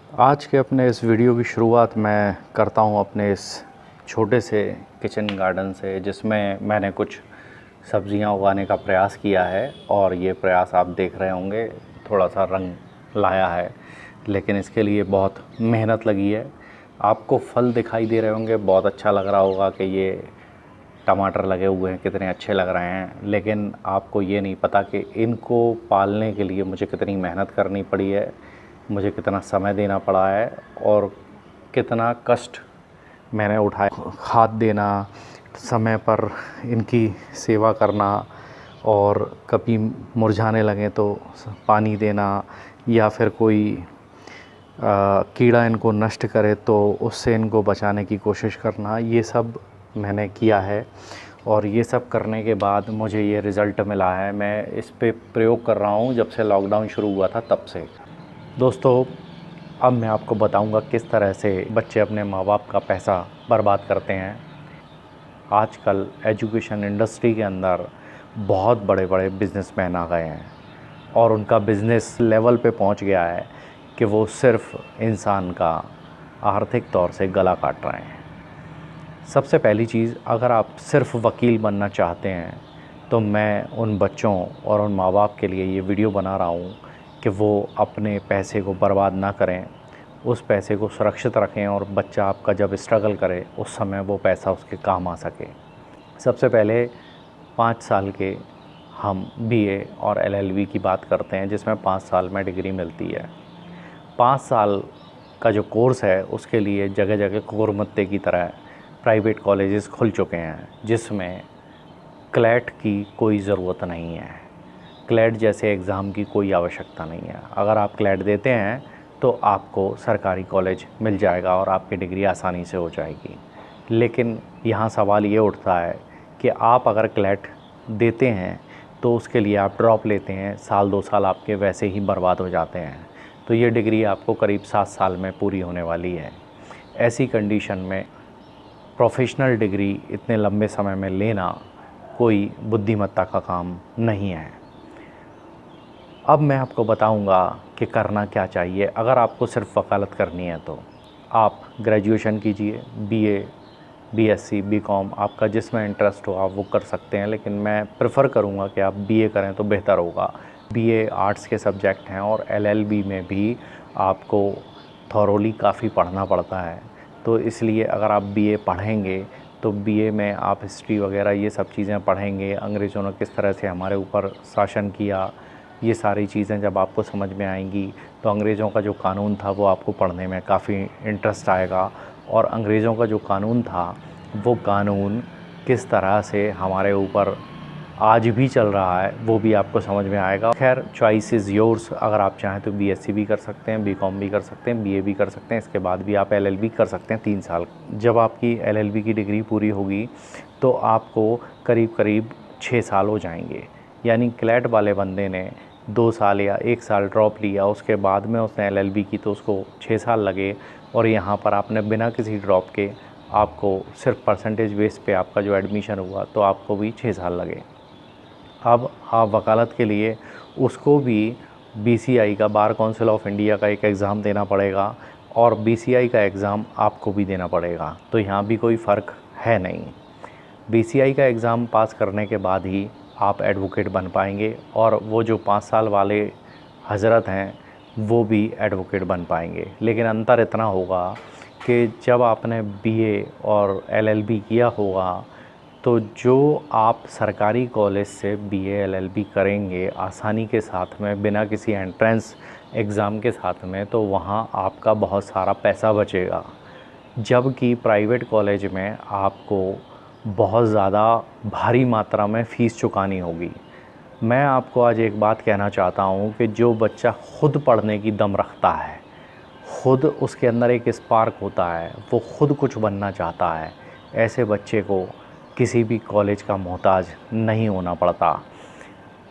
आज के अपने इस वीडियो की शुरुआत मैं करता हूं अपने इस छोटे से किचन गार्डन से, जिसमें मैंने कुछ सब्जियां उगाने का प्रयास किया है। और ये प्रयास आप देख रहे होंगे थोड़ा सा रंग लाया है, लेकिन इसके लिए बहुत मेहनत लगी है। आपको फल दिखाई दे रहे होंगे, बहुत अच्छा लग रहा होगा कि ये टमाटर लगे हुए हैं, कितने अच्छे लग रहे हैं। लेकिन आपको ये नहीं पता कि इनको पालने के लिए मुझे कितनी मेहनत करनी पड़ी है, मुझे कितना समय देना पड़ा है और कितना कष्ट मैंने उठाया। खाद देना, समय पर इनकी सेवा करना, और कभी मुरझाने लगें तो पानी देना, या फिर कोई कीड़ा इनको नष्ट करे तो उससे इनको बचाने की कोशिश करना, ये सब मैंने किया है। और ये सब करने के बाद मुझे ये रिज़ल्ट मिला है। मैं इस पे प्रयोग कर रहा हूँ जब से लॉकडाउन शुरू हुआ था तब से। दोस्तों, अब मैं आपको बताऊंगा किस तरह से बच्चे अपने माँ बाप का पैसा बर्बाद करते हैं। आजकल एजुकेशन इंडस्ट्री के अंदर बहुत बड़े बड़े बिजनेसमैन आ गए हैं और उनका बिज़नेस लेवल पे पहुंच गया है कि वो सिर्फ इंसान का आर्थिक तौर से गला काट रहे हैं। सबसे पहली चीज़, अगर आप सिर्फ वकील बनना चाहते हैं तो मैं उन बच्चों और उन माँ बाप के लिए ये वीडियो बना रहा हूँ कि वो अपने पैसे को बर्बाद ना करें, उस पैसे को सुरक्षित रखें और बच्चा आपका जब स्ट्रगल करे उस समय वो पैसा उसके काम आ सके। सबसे पहले 5 साल के हम बीए और एलएलबी की बात करते हैं, जिसमें 5 साल में डिग्री मिलती है। 5 साल का जो कोर्स है उसके लिए जगह जगह कोरमत्ते की तरह प्राइवेट कॉलेजेस खुल चुके हैं, जिसमें क्लैट की कोई ज़रूरत नहीं है। क्लैट जैसे एग्ज़ाम की कोई आवश्यकता नहीं है। अगर आप क्लैट देते हैं तो आपको सरकारी कॉलेज मिल जाएगा और आपकी डिग्री आसानी से हो जाएगी। लेकिन यहाँ सवाल ये उठता है कि आप अगर क्लैट देते हैं तो उसके लिए आप ड्रॉप लेते हैं, साल 2 साल आपके वैसे ही बर्बाद हो जाते हैं। तो ये डिग्री आपको करीब 7 साल में पूरी होने वाली है। ऐसी कंडीशन में प्रोफेशनल डिग्री इतने लंबे समय में लेना कोई बुद्धिमत्ता का काम नहीं है। अब मैं आपको बताऊंगा कि करना क्या चाहिए। अगर आपको सिर्फ वकालत करनी है तो आप ग्रेजुएशन कीजिए, बीए, बीएससी, बीकॉम, आपका जिसमें इंटरेस्ट हो आप वो कर सकते हैं। लेकिन मैं प्रेफर करूंगा कि आप बीए करें तो बेहतर होगा। बीए आर्ट्स के सब्जेक्ट हैं और एलएलबी में भी आपको थॉरोली काफ़ी पढ़ना पड़ता है। तो इसलिए अगर आप बीए पढ़ेंगे तो बीए में आप हिस्ट्री वगैरह ये सब चीज़ें पढ़ेंगे, अंग्रेज़ों ने किस तरह से हमारे ऊपर शासन किया, ये सारी चीज़ें जब आपको समझ में आएंगी तो अंग्रेज़ों का जो कानून था वो आपको पढ़ने में काफ़ी इंटरेस्ट आएगा। और अंग्रेज़ों का जो कानून था वो कानून किस तरह से हमारे ऊपर आज भी चल रहा है वो भी आपको समझ में आएगा। खैर, चॉइस इज़ योर्स। अगर आप चाहें तो बीएससी भी कर सकते हैं, बीकॉम भी कर सकते हैं, बीए भी कर सकते हैं। इसके बाद भी आप एलएलबी कर सकते हैं 3 साल। जब आपकी एलएलबी की डिग्री पूरी होगी तो आपको करीब करीब 6 साल हो जाएंगे। यानी क्लैट वाले बंदे ने 2 साल या 1 साल ड्रॉप लिया, उसके बाद में उसने एलएलबी की तो उसको 6 साल लगे। और यहाँ पर आपने बिना किसी ड्रॉप के आपको सिर्फ परसेंटेज बेस पे आपका जो एडमिशन हुआ तो आपको भी 6 साल लगे। अब आप वकालत के लिए उसको भी बीसीआई का, बार काउंसिल ऑफ इंडिया का एक एग्ज़ाम देना पड़ेगा और बीसीआई का एग्ज़ाम आपको भी देना पड़ेगा। तो यहाँ भी कोई फ़र्क है नहीं। बीसीआई का एग्ज़ाम पास करने के बाद ही आप एडवोकेट बन पाएंगे और वो जो 5 साल वाले हज़रत हैं वो भी एडवोकेट बन पाएंगे। लेकिन अंतर इतना होगा कि जब आपने बीए और एलएलबी किया होगा तो जो आप सरकारी कॉलेज से बीए एलएलबी करेंगे आसानी के साथ में, बिना किसी एंट्रेंस एग्ज़ाम के साथ में, तो वहाँ आपका बहुत सारा पैसा बचेगा। जबकि प्राइवेट कॉलेज में आपको बहुत ज़्यादा भारी मात्रा में फ़ीस चुकानी होगी। मैं आपको आज एक बात कहना चाहता हूँ कि जो बच्चा खुद पढ़ने की दम रखता है, खुद उसके अंदर एक स्पार्क होता है, वो खुद कुछ बनना चाहता है, ऐसे बच्चे को किसी भी कॉलेज का मोहताज नहीं होना पड़ता।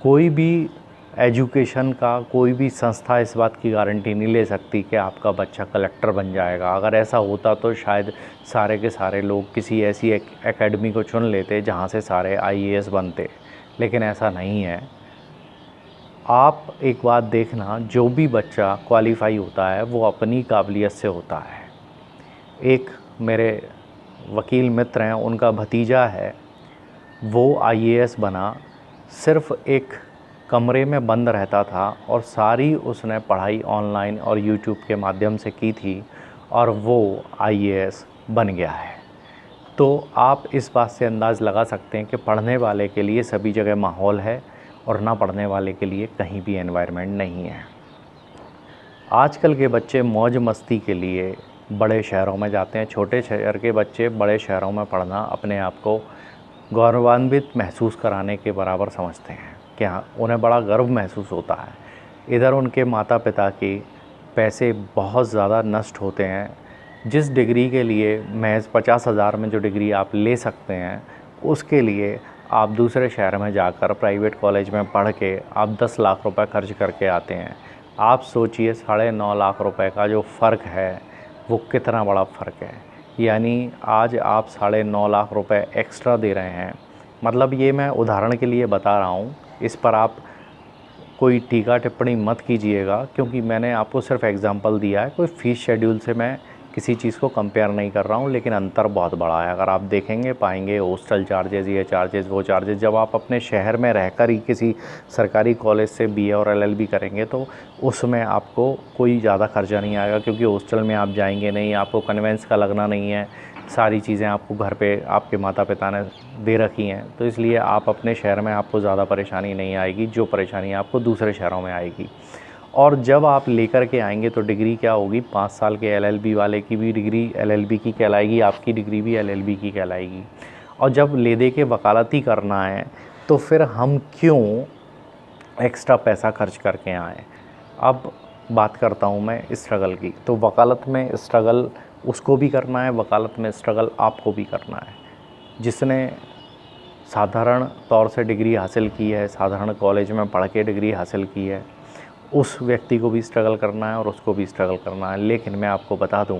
कोई भी एजुकेशन का, कोई भी संस्था इस बात की गारंटी नहीं ले सकती कि आपका बच्चा कलेक्टर बन जाएगा। अगर ऐसा होता तो शायद सारे के सारे लोग किसी ऐसी एकेडमी को चुन लेते जहाँ से सारे आईएएस बनते, लेकिन ऐसा नहीं है। आप एक बात देखना, जो भी बच्चा क्वालिफ़ाई होता है वो अपनी काबिलियत से होता है। एक मेरे वकील मित्र हैं, उनका भतीजा है, वो आईएएस बना, सिर्फ़ एक कमरे में बंद रहता था और सारी उसने पढ़ाई ऑनलाइन और यूट्यूब के माध्यम से की थी और वो आईएएस बन गया है। तो आप इस बात से अंदाज़ लगा सकते हैं कि पढ़ने वाले के लिए सभी जगह माहौल है और ना पढ़ने वाले के लिए कहीं भी एनवायरनमेंट नहीं है। आजकल के बच्चे मौज मस्ती के लिए बड़े शहरों में जाते हैं। छोटे शहर के बच्चे बड़े शहरों में पढ़ना अपने आप को गौरवान्वित महसूस कराने के बराबर समझते हैं कि हाँ, उन्हें बड़ा गर्व महसूस होता है। इधर उनके माता पिता के पैसे बहुत ज़्यादा नष्ट होते हैं। जिस डिग्री के लिए महज 50,000 में जो डिग्री आप ले सकते हैं, उसके लिए आप दूसरे शहर में जाकर प्राइवेट कॉलेज में पढ़ के आप 10 लाख रुपए खर्च करके आते हैं। आप सोचिए 9.5 लाख रुपए का जो फ़र्क है वो कितना बड़ा फ़र्क है। यानी आज आप 9.5 लाख रुपए एक्स्ट्रा दे रहे हैं। मतलब ये मैं उदाहरण के लिए बता रहा हूँ, इस पर आप कोई टीका टिप्पणी मत कीजिएगा, क्योंकि मैंने आपको सिर्फ एग्जांपल दिया है। कोई फ़ीस शेड्यूल से मैं किसी चीज़ को कंपेयर नहीं कर रहा हूँ, लेकिन अंतर बहुत बड़ा है। अगर आप देखेंगे पाएंगे हॉस्टल चार्जेज़, ये चार्जेज़, वो चार्जेज़, जब आप अपने शहर में रहकर ही किसी सरकारी कॉलेज से बीए और एलएलबी करेंगे तो उसमें आपको कोई ज़्यादा खर्चा नहीं आएगा, क्योंकि हॉस्टल में आप जाएंगे नहीं, आपको कन्वेंस का लगना नहीं है, सारी चीज़ें आपको घर पे आपके माता पिता ने दे रखी हैं। तो इसलिए आप अपने शहर में आपको ज़्यादा परेशानी नहीं आएगी, जो परेशानी आपको दूसरे शहरों में आएगी। और जब आप लेकर के आएंगे तो डिग्री क्या होगी, 5 साल के एलएलबी वाले की भी डिग्री एलएलबी की कहलाएगी, आपकी डिग्री भी एलएलबी की कहलाएगी। और जब ले दे के वकालती करना है तो फिर हम क्यों एक्स्ट्रा पैसा खर्च करके आएँ। अब बात करता हूँ मैं स्ट्रगल की। तो वकालत में स्ट्रगल उसको भी करना है, वकालत में स्ट्रगल आपको भी करना है। जिसने साधारण तौर से डिग्री हासिल की है, साधारण कॉलेज में पढ़ के डिग्री हासिल की है, उस व्यक्ति को भी स्ट्रगल करना है और उसको भी स्ट्रगल करना है। लेकिन मैं आपको बता दूं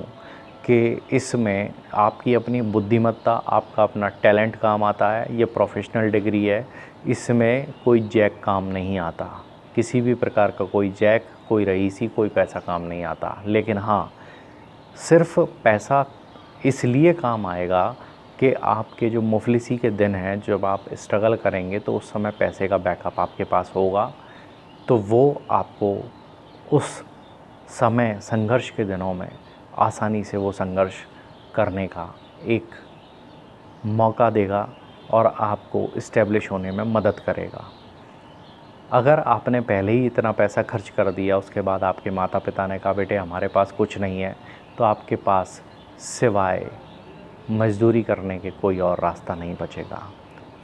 कि इसमें आपकी अपनी बुद्धिमत्ता, आपका अपना टैलेंट काम आता है। ये प्रोफेशनल डिग्री है, इसमें कोई जैक काम नहीं आता, किसी भी प्रकार का कोई जैक, कोई रईसी, कोई पैसा काम नहीं आता। लेकिन हाँ, सिर्फ पैसा इसलिए काम आएगा कि आपके जो मुफलिसी के दिन हैं, जब आप स्ट्रगल करेंगे तो उस समय पैसे का बैकअप आपके पास होगा, तो वो आपको उस समय संघर्ष के दिनों में आसानी से वो संघर्ष करने का एक मौका देगा और आपको इस्टेब्लिश होने में मदद करेगा। अगर आपने पहले ही इतना पैसा खर्च कर दिया, उसके बाद आपके माता पिता ने कहा बेटे हमारे पास कुछ नहीं है, तो आपके पास सिवाय मज़दूरी करने के कोई और रास्ता नहीं बचेगा।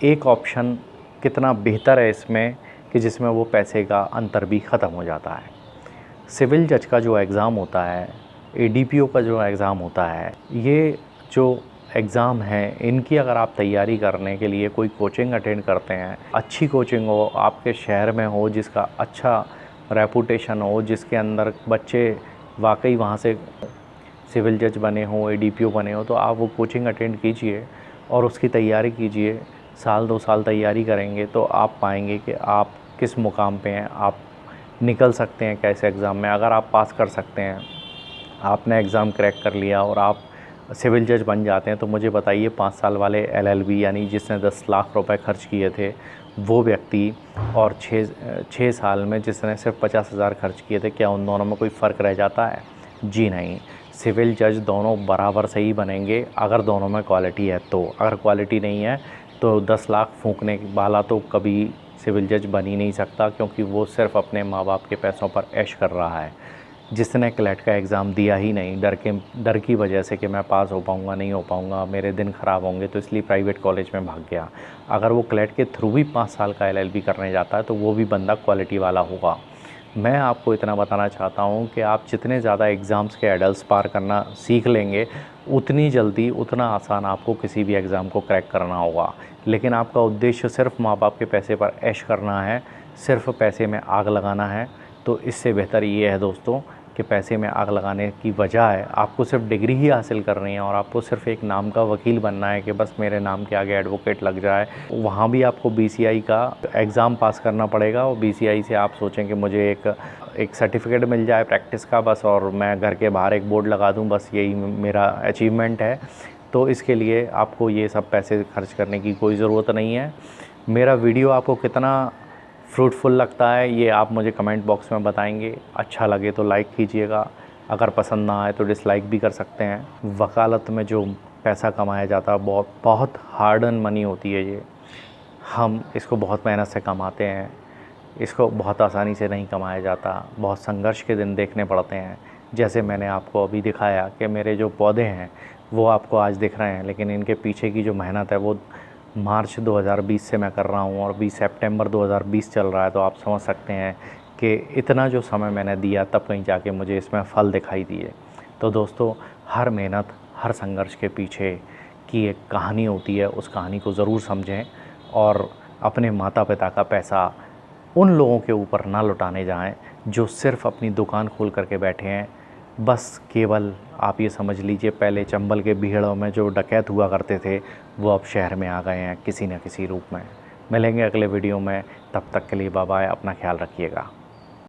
एक ऑप्शन कितना बेहतर है इसमें कि जिसमें वो पैसे का अंतर भी ख़त्म हो जाता है। सिविल जज का जो एग्ज़ाम होता है, एडीपीओ का जो एग्ज़ाम होता है, ये जो एग्ज़ाम है, इनकी अगर आप तैयारी करने के लिए कोई कोचिंग अटेंड करते हैं, अच्छी कोचिंग हो, आपके शहर में हो, जिसका अच्छा रेपुटेशन हो, जिसके अंदर बच्चे वाकई वहाँ से सिविल जज बने हों, एडीपीओ बने हों, तो आप वो कोचिंग अटेंड कीजिए और उसकी तैयारी कीजिए। साल 2 साल तैयारी करेंगे तो आप पाएंगे कि आप किस मुकाम पे हैं, आप निकल सकते हैं कैसे एग्ज़ाम में। अगर आप पास कर सकते हैं, आपने एग्ज़ाम क्रैक कर लिया और आप सिविल जज बन जाते हैं, तो मुझे बताइए 5 साल वाले एलएलबी यानी जिसने 10 लाख रुपए खर्च किए थे वो व्यक्ति, और 6 साल में जिसने सिर्फ 50,000 खर्च किए थे, क्या उन दोनों में कोई फ़र्क रह जाता है? जी नहीं। सिविल जज दोनों बराबर सही बनेंगे अगर दोनों में क्वालिटी है तो। अगर क्वालिटी नहीं है तो 10 लाख फूंकने वाला तो कभी सिविल जज बन ही नहीं सकता, क्योंकि वो सिर्फ अपने माँ बाप के पैसों पर ऐश कर रहा है। जिसने क्लैट का एग्ज़ाम दिया ही नहीं, डर की वजह से कि मैं पास हो पाऊँगा नहीं हो पाऊँगा, मेरे दिन ख़राब होंगे, तो इसलिए प्राइवेट कॉलेज में भाग गया। अगर वो क्लैट के थ्रू भी 5 साल का एलएलबी करने जाता है तो वो भी बंदा क्वालिटी वाला होगा। मैं आपको इतना बताना चाहता हूँ कि आप जितने ज़्यादा एग्ज़ाम्स के एडल्स पार करना सीख लेंगे, उतनी जल्दी, उतना आसान आपको किसी भी एग्ज़ाम को क्रैक करना होगा। लेकिन आपका उद्देश्य सिर्फ माँ बाप के पैसे पर ऐश करना है, सिर्फ पैसे में आग लगाना है, तो इससे बेहतर ये है दोस्तों कि पैसे में आग लगाने की वजह है आपको सिर्फ डिग्री ही हासिल करनी है और आपको सिर्फ एक नाम का वकील बनना है कि बस मेरे नाम के आगे एडवोकेट लग जाए। वहाँ भी आपको BCI का एग्ज़ाम पास करना पड़ेगा और BCI से आप सोचें कि मुझे एक सर्टिफिकेट मिल जाए प्रैक्टिस का बस, और मैं घर के बाहर एक बोर्ड लगा दूँ, बस यही मेरा अचीवमेंट है। तो इसके लिए आपको ये सब पैसे खर्च करने की कोई ज़रूरत नहीं है। मेरा वीडियो आपको कितना फ्रूटफुल लगता है ये आप मुझे कमेंट बॉक्स में बताएंगे। अच्छा लगे तो लाइक कीजिएगा, अगर पसंद ना आए तो डिसलाइक भी कर सकते हैं। वकालत में जो पैसा कमाया जाता है बहुत हार्ड अर्न मनी होती है। ये हम इसको बहुत मेहनत से कमाते हैं, इसको बहुत आसानी से नहीं कमाया जाता, बहुत संघर्ष के दिन देखने पड़ते हैं। जैसे मैंने आपको अभी दिखाया कि मेरे जो पौधे हैं वो आपको आज दिख रहे हैं, लेकिन इनके पीछे की जो मेहनत है वो मार्च 2020 से मैं कर रहा हूँ और 20 सितंबर 2020 चल रहा है। तो आप समझ सकते हैं कि इतना जो समय मैंने दिया तब कहीं जाके मुझे इसमें फल दिखाई दिए। तो दोस्तों, हर मेहनत, हर संघर्ष के पीछे की एक कहानी होती है, उस कहानी को ज़रूर समझें और अपने माता पिता का पैसा उन लोगों के ऊपर ना लुटाने जाएं जो सिर्फ़ अपनी दुकान खोल करके बैठे हैं। बस केवल आप ये समझ लीजिए, पहले चंबल के बीहड़ों में जो डकैत हुआ करते थे वो अब शहर में आ गए हैं किसी न किसी रूप में। मिलेंगे अगले वीडियो में, तब तक के लिए बाय बाय, अपना ख्याल रखिएगा।